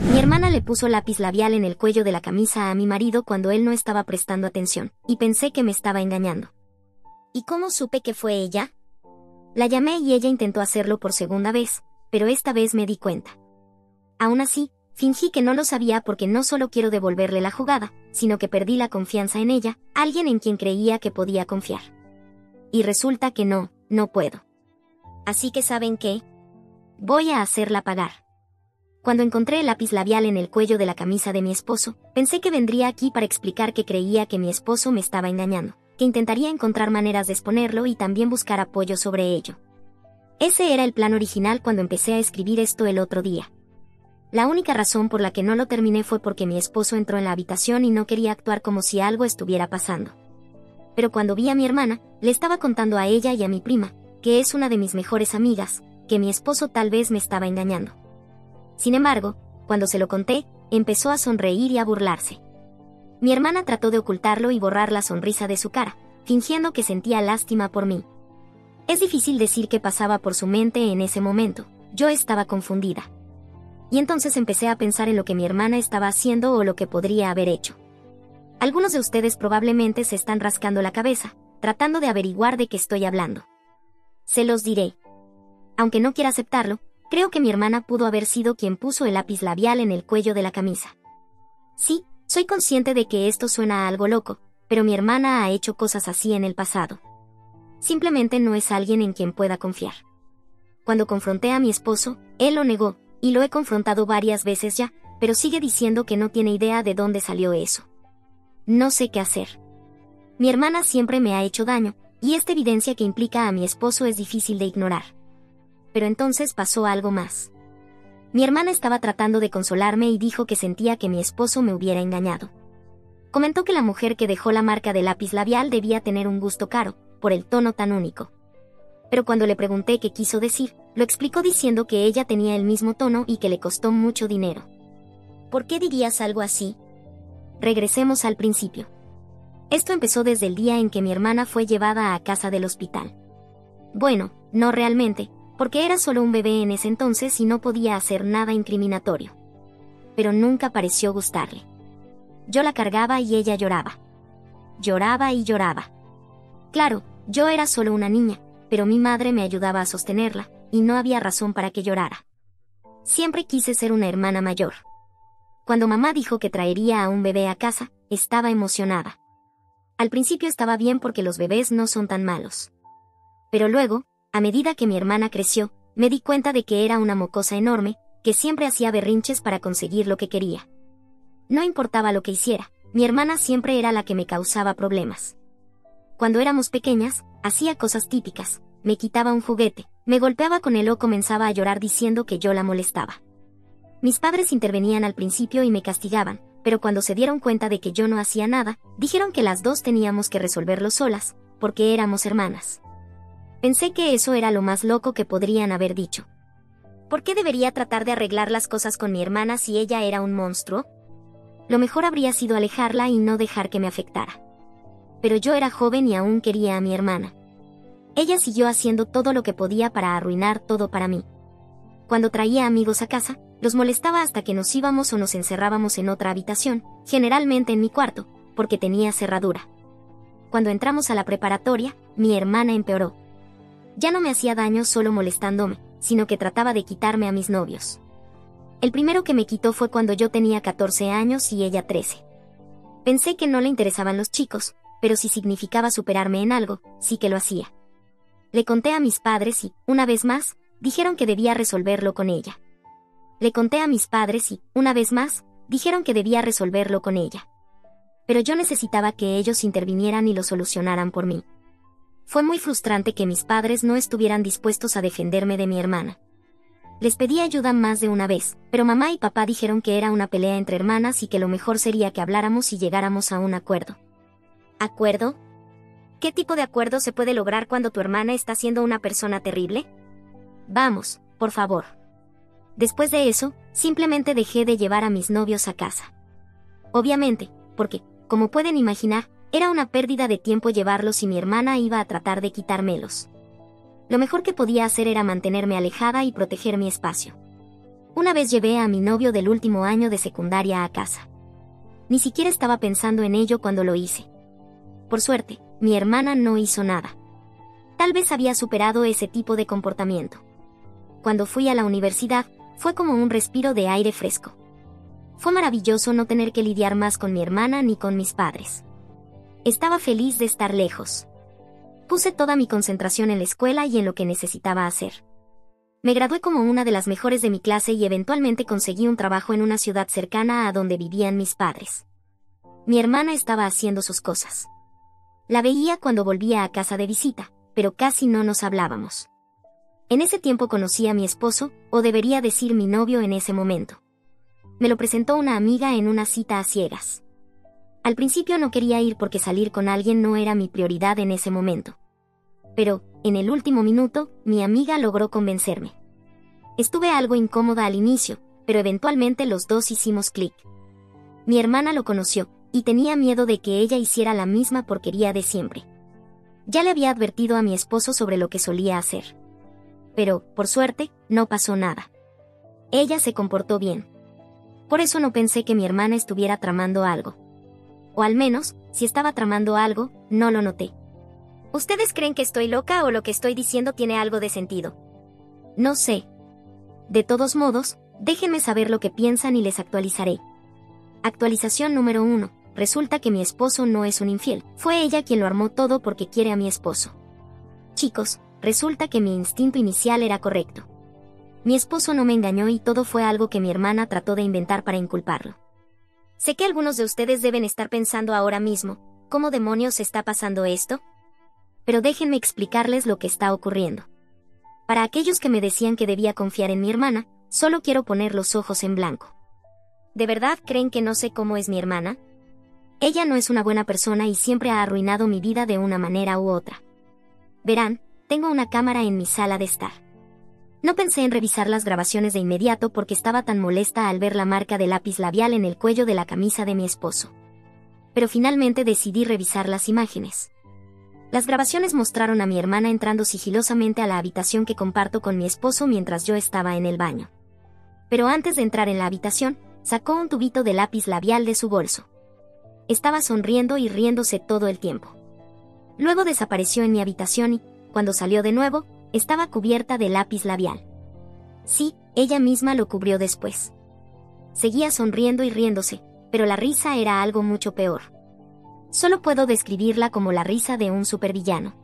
Mi hermana le puso lápiz labial en el cuello de la camisa a mi marido cuando él no estaba prestando atención, y pensé que me estaba engañando. ¿Y cómo supe que fue ella? La llamé y ella intentó hacerlo por segunda vez, pero esta vez me di cuenta. Aún así, fingí que no lo sabía porque no solo quiero devolverle la jugada, sino que perdí la confianza en ella, alguien en quien creía que podía confiar. Y resulta que no puedo. Así que ¿saben qué? Voy a hacerla pagar. Cuando encontré el lápiz labial en el cuello de la camisa de mi esposo, pensé que vendría aquí para explicar que creía que mi esposo me estaba engañando, que intentaría encontrar maneras de exponerlo y también buscar apoyo sobre ello. Ese era el plan original cuando empecé a escribir esto el otro día. La única razón por la que no lo terminé fue porque mi esposo entró en la habitación y no quería actuar como si algo estuviera pasando. Pero cuando vi a mi hermana, le estaba contando a ella y a mi prima, que es una de mis mejores amigas, que mi esposo tal vez me estaba engañando. Sin embargo, cuando se lo conté, empezó a sonreír y a burlarse. Mi hermana trató de ocultarlo y borrar la sonrisa de su cara, fingiendo que sentía lástima por mí. Es difícil decir qué pasaba por su mente en ese momento, yo estaba confundida. Y entonces empecé a pensar en lo que mi hermana estaba haciendo o lo que podría haber hecho. Algunos de ustedes probablemente se están rascando la cabeza, tratando de averiguar de qué estoy hablando. Se los diré. Aunque no quiera aceptarlo, creo que mi hermana pudo haber sido quien puso el lápiz labial en el cuello de la camisa. Sí, soy consciente de que esto suena a algo loco, pero mi hermana ha hecho cosas así en el pasado. Simplemente no es alguien en quien pueda confiar. Cuando confronté a mi esposo, él lo negó, y lo he confrontado varias veces ya, pero sigue diciendo que no tiene idea de dónde salió eso. No sé qué hacer. Mi hermana siempre me ha hecho daño, y esta evidencia que implica a mi esposo es difícil de ignorar. Pero entonces pasó algo más. Mi hermana estaba tratando de consolarme y dijo que sentía que mi esposo me hubiera engañado. Comentó que la mujer que dejó la marca de lápiz labial debía tener un gusto caro, por el tono tan único. Pero cuando le pregunté qué quiso decir, lo explicó diciendo que ella tenía el mismo tono y que le costó mucho dinero. ¿Por qué dirías algo así? Regresemos al principio. Esto empezó desde el día en que mi hermana fue llevada a casa del hospital. Bueno, no realmente, porque era solo un bebé en ese entonces y no podía hacer nada incriminatorio. Pero nunca pareció gustarle. Yo la cargaba y ella lloraba. Lloraba y lloraba. Claro, yo era solo una niña, pero mi madre me ayudaba a sostenerla, y no había razón para que llorara. Siempre quise ser una hermana mayor. Cuando mamá dijo que traería a un bebé a casa, estaba emocionada. Al principio estaba bien porque los bebés no son tan malos. Pero luego, a medida que mi hermana creció, me di cuenta de que era una mocosa enorme, que siempre hacía berrinches para conseguir lo que quería. No importaba lo que hiciera, mi hermana siempre era la que me causaba problemas. Cuando éramos pequeñas, hacía cosas típicas, me quitaba un juguete, me golpeaba con él o comenzaba a llorar diciendo que yo la molestaba. Mis padres intervenían al principio y me castigaban, pero cuando se dieron cuenta de que yo no hacía nada, dijeron que las dos teníamos que resolverlo solas, porque éramos hermanas. Pensé que eso era lo más loco que podrían haber dicho. ¿Por qué debería tratar de arreglar las cosas con mi hermana si ella era un monstruo? Lo mejor habría sido alejarla y no dejar que me afectara. Pero yo era joven y aún quería a mi hermana. Ella siguió haciendo todo lo que podía para arruinar todo para mí. Cuando traía amigos a casa, los molestaba hasta que nos íbamos o nos encerrábamos en otra habitación, generalmente en mi cuarto, porque tenía cerradura. Cuando entramos a la preparatoria, mi hermana empeoró. Ya no me hacía daño solo molestándome, sino que trataba de quitarme a mis novios. El primero que me quitó fue cuando yo tenía 14 años y ella 13. Pensé que no le interesaban los chicos, pero si significaba superarme en algo, sí que lo hacía. Le conté a mis padres y, una vez más, dijeron que debía resolverlo con ella. Le conté a mis padres y, una vez más, dijeron que debía resolverlo con ella. Pero yo necesitaba que ellos intervinieran y lo solucionaran por mí. Fue muy frustrante que mis padres no estuvieran dispuestos a defenderme de mi hermana. Les pedí ayuda más de una vez, pero mamá y papá dijeron que era una pelea entre hermanas y que lo mejor sería que habláramos y llegáramos a un acuerdo. ¿Acuerdo? ¿Qué tipo de acuerdo se puede lograr cuando tu hermana está siendo una persona terrible? Vamos, por favor. Después de eso, simplemente dejé de llevar a mis novios a casa. Obviamente, porque, como pueden imaginar, era una pérdida de tiempo llevarlos y mi hermana iba a tratar de quitármelos. Lo mejor que podía hacer era mantenerme alejada y proteger mi espacio. Una vez llevé a mi novio del último año de secundaria a casa. Ni siquiera estaba pensando en ello cuando lo hice. Por suerte, mi hermana no hizo nada. Tal vez había superado ese tipo de comportamiento. Cuando fui a la universidad, fue como un respiro de aire fresco. Fue maravilloso no tener que lidiar más con mi hermana ni con mis padres. Estaba feliz de estar lejos. Puse toda mi concentración en la escuela y en lo que necesitaba hacer. Me gradué como una de las mejores de mi clase y eventualmente conseguí un trabajo en una ciudad cercana a donde vivían mis padres. Mi hermana estaba haciendo sus cosas. La veía cuando volvía a casa de visita, pero casi no nos hablábamos. En ese tiempo conocí a mi esposo, o debería decir mi novio en ese momento. Me lo presentó una amiga en una cita a ciegas. Al principio no quería ir porque salir con alguien no era mi prioridad en ese momento. Pero, en el último minuto, mi amiga logró convencerme. Estuve algo incómoda al inicio, pero eventualmente los dos hicimos clic. Mi hermana lo conoció, y tenía miedo de que ella hiciera la misma porquería de siempre. Ya le había advertido a mi esposo sobre lo que solía hacer. Pero, por suerte, no pasó nada. Ella se comportó bien. Por eso no pensé que mi hermana estuviera tramando algo. O al menos, si estaba tramando algo, no lo noté. ¿Ustedes creen que estoy loca o lo que estoy diciendo tiene algo de sentido? No sé. De todos modos, déjenme saber lo que piensan y les actualizaré. Actualización número 1. Resulta que mi esposo no es un infiel. Fue ella quien lo armó todo porque quiere a mi esposo. Chicos, resulta que mi instinto inicial era correcto. Mi esposo no me engañó y todo fue algo que mi hermana trató de inventar para inculparlo. Sé que algunos de ustedes deben estar pensando ahora mismo, ¿cómo demonios está pasando esto? Pero déjenme explicarles lo que está ocurriendo. Para aquellos que me decían que debía confiar en mi hermana, solo quiero poner los ojos en blanco. ¿De verdad creen que no sé cómo es mi hermana? Ella no es una buena persona y siempre ha arruinado mi vida de una manera u otra. Verán, tengo una cámara en mi sala de estar. No pensé en revisar las grabaciones de inmediato porque estaba tan molesta al ver la marca de lápiz labial en el cuello de la camisa de mi esposo. Pero finalmente decidí revisar las imágenes. Las grabaciones mostraron a mi hermana entrando sigilosamente a la habitación que comparto con mi esposo mientras yo estaba en el baño. Pero antes de entrar en la habitación, sacó un tubito de lápiz labial de su bolso. Estaba sonriendo y riéndose todo el tiempo. Luego desapareció en mi habitación y, cuando salió de nuevo, estaba cubierta de lápiz labial. Sí, ella misma lo cubrió después. Seguía sonriendo y riéndose, pero la risa era algo mucho peor. Solo puedo describirla como la risa de un supervillano.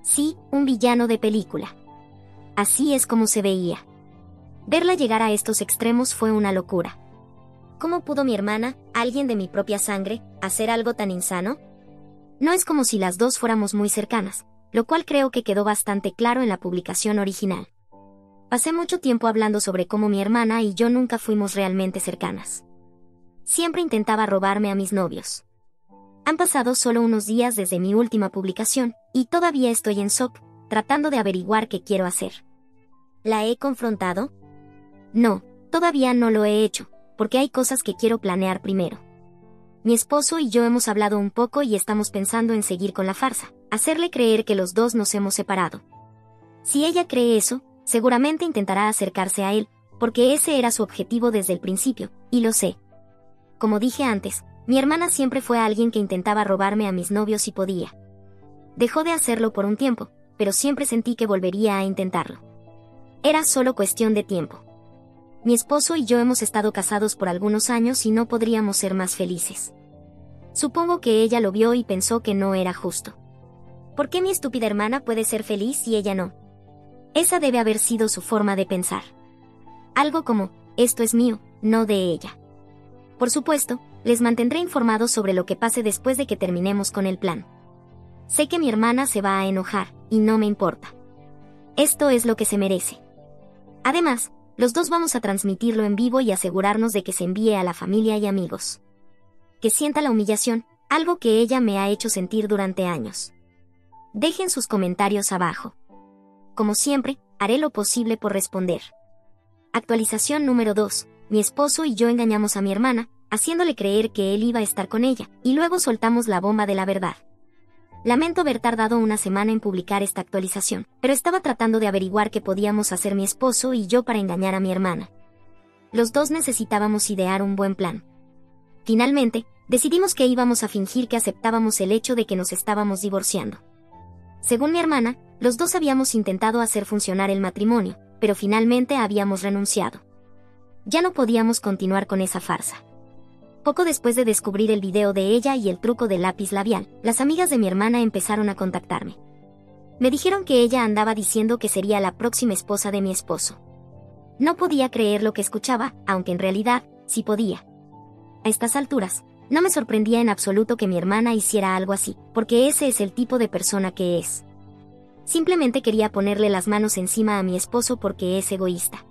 Sí, un villano de película. Así es como se veía. Verla llegar a estos extremos fue una locura. ¿Cómo pudo mi hermana, alguien de mi propia sangre, hacer algo tan insano? No es como si las dos fuéramos muy cercanas, lo cual creo que quedó bastante claro en la publicación original. Pasé mucho tiempo hablando sobre cómo mi hermana y yo nunca fuimos realmente cercanas. Siempre intentaba robarme a mis novios. Han pasado solo unos días desde mi última publicación, y todavía estoy en shock, tratando de averiguar qué quiero hacer. ¿La he confrontado? No, todavía no lo he hecho, porque hay cosas que quiero planear primero. Mi esposo y yo hemos hablado un poco y estamos pensando en seguir con la farsa, hacerle creer que los dos nos hemos separado. Si ella cree eso, seguramente intentará acercarse a él, porque ese era su objetivo desde el principio, y lo sé. Como dije antes, mi hermana siempre fue alguien que intentaba robarme a mis novios si podía. Dejó de hacerlo por un tiempo, pero siempre sentí que volvería a intentarlo. Era solo cuestión de tiempo. Mi esposo y yo hemos estado casados por algunos años y no podríamos ser más felices. Supongo que ella lo vio y pensó que no era justo. ¿Por qué mi estúpida hermana puede ser feliz y ella no? Esa debe haber sido su forma de pensar. Algo como, esto es mío, no de ella. Por supuesto, les mantendré informados sobre lo que pase después de que terminemos con el plan. Sé que mi hermana se va a enojar, y no me importa. Esto es lo que se merece. Además, los dos vamos a transmitirlo en vivo y asegurarnos de que se envíe a la familia y amigos. Que sienta la humillación, algo que ella me ha hecho sentir durante años. Dejen sus comentarios abajo. Como siempre, haré lo posible por responder. Actualización número 2. Mi esposo y yo engañamos a mi hermana, haciéndole creer que él iba a estar con ella, y luego soltamos la bomba de la verdad. Lamento haber tardado una semana en publicar esta actualización, pero estaba tratando de averiguar qué podíamos hacer mi esposo y yo para engañar a mi hermana. los dos necesitábamos idear un buen plan. Finalmente, decidimos que íbamos a fingir que aceptábamos el hecho de que nos estábamos divorciando. Según mi hermana, los dos habíamos intentado hacer funcionar el matrimonio, pero finalmente habíamos renunciado. Ya no podíamos continuar con esa farsa. Poco después de descubrir el video de ella y el truco del lápiz labial, las amigas de mi hermana empezaron a contactarme. Me dijeron que ella andaba diciendo que sería la próxima esposa de mi esposo. No podía creer lo que escuchaba, aunque en realidad, sí podía. A estas alturas, no me sorprendía en absoluto que mi hermana hiciera algo así, porque ese es el tipo de persona que es. Simplemente quería ponerle las manos encima a mi esposo porque es egoísta.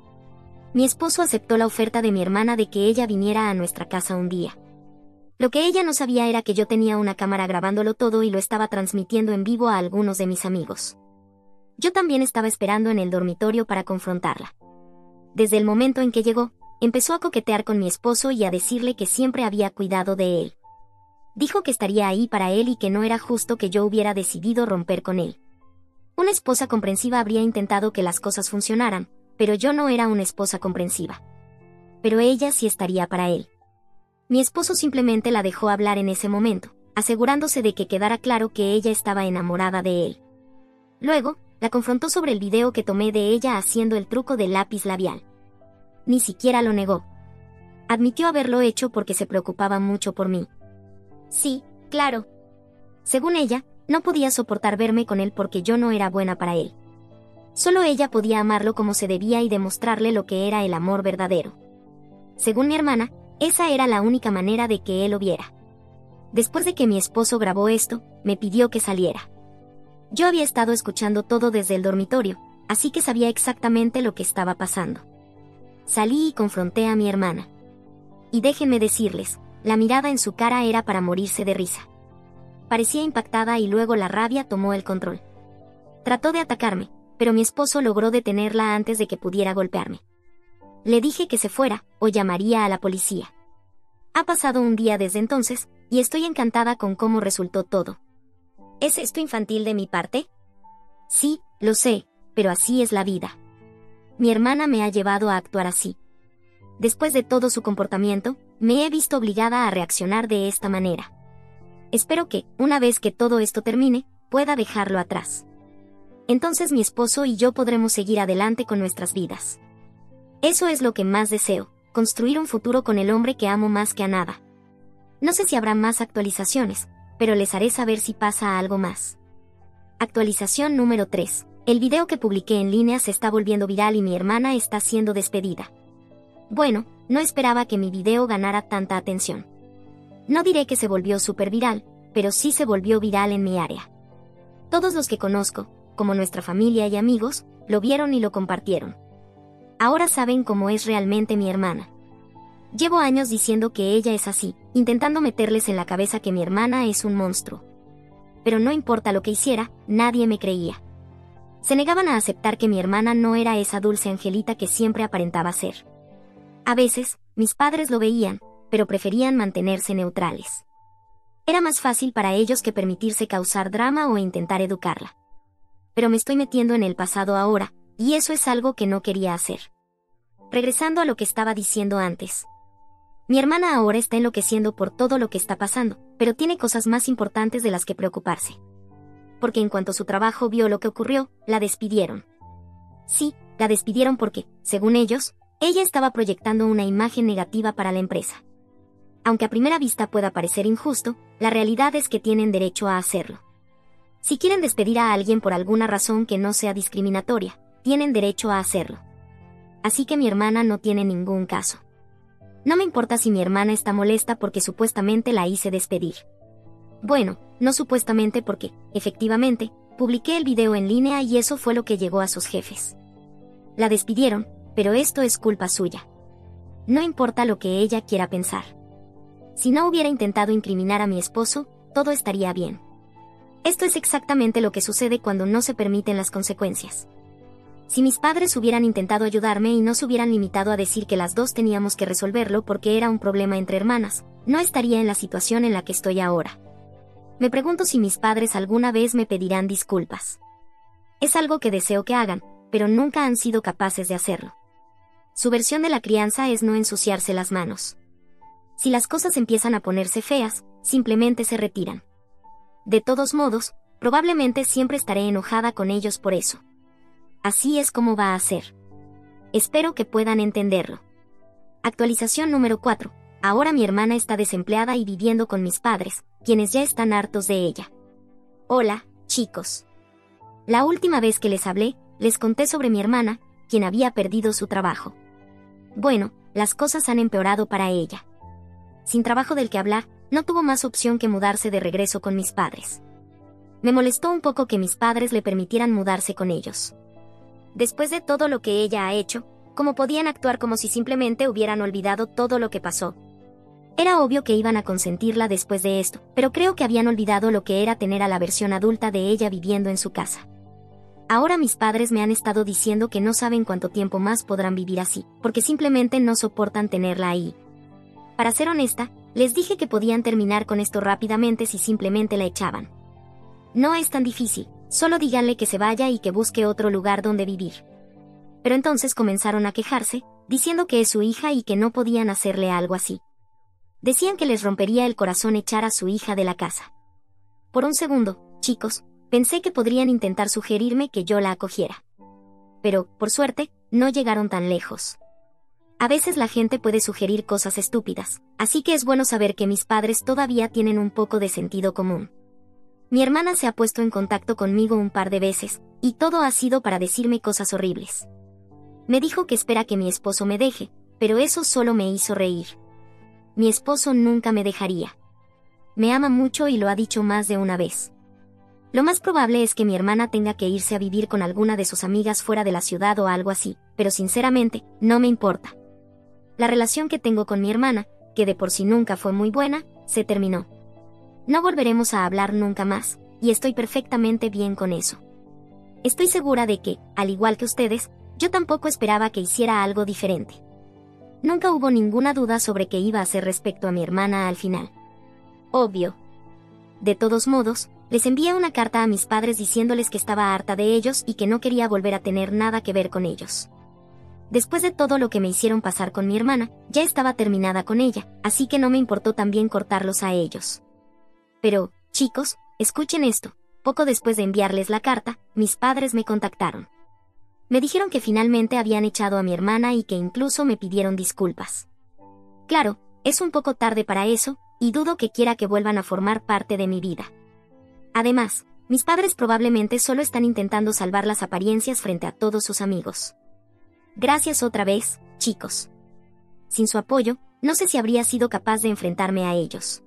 Mi esposo aceptó la oferta de mi hermana de que ella viniera a nuestra casa un día. Lo que ella no sabía era que yo tenía una cámara grabándolo todo y lo estaba transmitiendo en vivo a algunos de mis amigos. Yo también estaba esperando en el dormitorio para confrontarla. Desde el momento en que llegó, empezó a coquetear con mi esposo y a decirle que siempre había cuidado de él. Dijo que estaría ahí para él y que no era justo que yo hubiera decidido romper con él. Una esposa comprensiva habría intentado que las cosas funcionaran, pero yo no era una esposa comprensiva. Pero ella sí estaría para él. Mi esposo simplemente la dejó hablar en ese momento, asegurándose de que quedara claro que ella estaba enamorada de él. Luego, la confrontó sobre el video que tomé de ella haciendo el truco del lápiz labial. Ni siquiera lo negó. Admitió haberlo hecho porque se preocupaba mucho por mí. Sí, claro. Según ella, no podía soportar verme con él porque yo no era buena para él. Solo ella podía amarlo como se debía y demostrarle lo que era el amor verdadero. Según mi hermana, esa era la única manera de que él lo viera. Después de que mi esposo grabó esto, me pidió que saliera. Yo había estado escuchando todo desde el dormitorio, así que sabía exactamente lo que estaba pasando. Salí y confronté a mi hermana. Y déjenme decirles, la mirada en su cara era para morirse de risa. Parecía impactada y luego la rabia tomó el control. Trató de atacarme, pero mi esposo logró detenerla antes de que pudiera golpearme. Le dije que se fuera, o llamaría a la policía. Ha pasado un día desde entonces, y estoy encantada con cómo resultó todo. ¿Es esto infantil de mi parte? Sí, lo sé, pero así es la vida. Mi hermana me ha llevado a actuar así. Después de todo su comportamiento, me he visto obligada a reaccionar de esta manera. Espero que, una vez que todo esto termine, pueda dejarlo atrás. Entonces mi esposo y yo podremos seguir adelante con nuestras vidas. Eso es lo que más deseo, construir un futuro con el hombre que amo más que a nada. No sé si habrá más actualizaciones, pero les haré saber si pasa algo más. Actualización número 3. El video que publiqué en línea se está volviendo viral y mi hermana está siendo despedida. Bueno, no esperaba que mi video ganara tanta atención. No diré que se volvió súper viral, pero sí se volvió viral en mi área. Todos los que conozco, como nuestra familia y amigos, lo vieron y lo compartieron. Ahora saben cómo es realmente mi hermana. Llevo años diciendo que ella es así, intentando meterles en la cabeza que mi hermana es un monstruo. Pero no importa lo que hiciera, nadie me creía. Se negaban a aceptar que mi hermana no era esa dulce angelita que siempre aparentaba ser. A veces, mis padres lo veían, pero preferían mantenerse neutrales. Era más fácil para ellos que permitirse causar drama o intentar educarla. Pero me estoy metiendo en el pasado ahora, y eso es algo que no quería hacer. Regresando a lo que estaba diciendo antes. Mi hermana ahora está enloqueciendo por todo lo que está pasando, pero tiene cosas más importantes de las que preocuparse. Porque en cuanto su trabajo vio lo que ocurrió, la despidieron. Sí, la despidieron porque, según ellos, ella estaba proyectando una imagen negativa para la empresa. Aunque a primera vista pueda parecer injusto, la realidad es que tienen derecho a hacerlo. Si quieren despedir a alguien por alguna razón que no sea discriminatoria, tienen derecho a hacerlo. Así que mi hermana no tiene ningún caso. No me importa si mi hermana está molesta porque supuestamente la hice despedir. Bueno, no supuestamente porque, efectivamente, publiqué el video en línea y eso fue lo que llegó a sus jefes. La despidieron, pero esto es culpa suya. No importa lo que ella quiera pensar. Si no hubiera intentado incriminar a mi esposo, todo estaría bien. Esto es exactamente lo que sucede cuando no se permiten las consecuencias. Si mis padres hubieran intentado ayudarme y no se hubieran limitado a decir que las dos teníamos que resolverlo porque era un problema entre hermanas, no estaría en la situación en la que estoy ahora. Me pregunto si mis padres alguna vez me pedirán disculpas. Es algo que deseo que hagan, pero nunca han sido capaces de hacerlo. Su versión de la crianza es no ensuciarse las manos. Si las cosas empiezan a ponerse feas, simplemente se retiran. De todos modos, probablemente siempre estaré enojada con ellos por eso. Así es como va a ser. Espero que puedan entenderlo. Actualización número 4. Ahora mi hermana está desempleada y viviendo con mis padres, quienes ya están hartos de ella. Hola, chicos. La última vez que les hablé, les conté sobre mi hermana, quien había perdido su trabajo. Bueno, las cosas han empeorado para ella. Sin trabajo del que hablar, no tuvo más opción que mudarse de regreso con mis padres. Me molestó un poco que mis padres le permitieran mudarse con ellos. Después de todo lo que ella ha hecho, ¿cómo podían actuar como si simplemente hubieran olvidado todo lo que pasó? Era obvio que iban a consentirla después de esto, pero creo que habían olvidado lo que era tener a la versión adulta de ella viviendo en su casa. Ahora mis padres me han estado diciendo que no saben cuánto tiempo más podrán vivir así, porque simplemente no soportan tenerla ahí. Para ser honesta, les dije que podían terminar con esto rápidamente si simplemente la echaban. No es tan difícil, solo díganle que se vaya y que busque otro lugar donde vivir. Pero entonces comenzaron a quejarse, diciendo que es su hija y que no podían hacerle algo así. Decían que les rompería el corazón echar a su hija de la casa. Por un segundo, chicos, pensé que podrían intentar sugerirme que yo la acogiera. Pero, por suerte, no llegaron tan lejos. A veces la gente puede sugerir cosas estúpidas, así que es bueno saber que mis padres todavía tienen un poco de sentido común. Mi hermana se ha puesto en contacto conmigo un par de veces, y todo ha sido para decirme cosas horribles. Me dijo que espera que mi esposo me deje, pero eso solo me hizo reír. Mi esposo nunca me dejaría. Me ama mucho y lo ha dicho más de una vez. Lo más probable es que mi hermana tenga que irse a vivir con alguna de sus amigas fuera de la ciudad o algo así, pero sinceramente, no me importa. La relación que tengo con mi hermana, que de por sí nunca fue muy buena, se terminó. No volveremos a hablar nunca más, y estoy perfectamente bien con eso. Estoy segura de que, al igual que ustedes, yo tampoco esperaba que hiciera algo diferente. Nunca hubo ninguna duda sobre qué iba a hacer respecto a mi hermana al final. Obvio. De todos modos, les envié una carta a mis padres diciéndoles que estaba harta de ellos y que no quería volver a tener nada que ver con ellos. Después de todo lo que me hicieron pasar con mi hermana, ya estaba terminada con ella, así que no me importó también cortarlos a ellos. Pero, chicos, escuchen esto. Poco después de enviarles la carta, mis padres me contactaron. Me dijeron que finalmente habían echado a mi hermana y que incluso me pidieron disculpas. Claro, es un poco tarde para eso, y dudo que quiera que vuelvan a formar parte de mi vida. Además, mis padres probablemente solo están intentando salvar las apariencias frente a todos sus amigos. Gracias otra vez, chicos. Sin su apoyo, no sé si habría sido capaz de enfrentarme a ellos.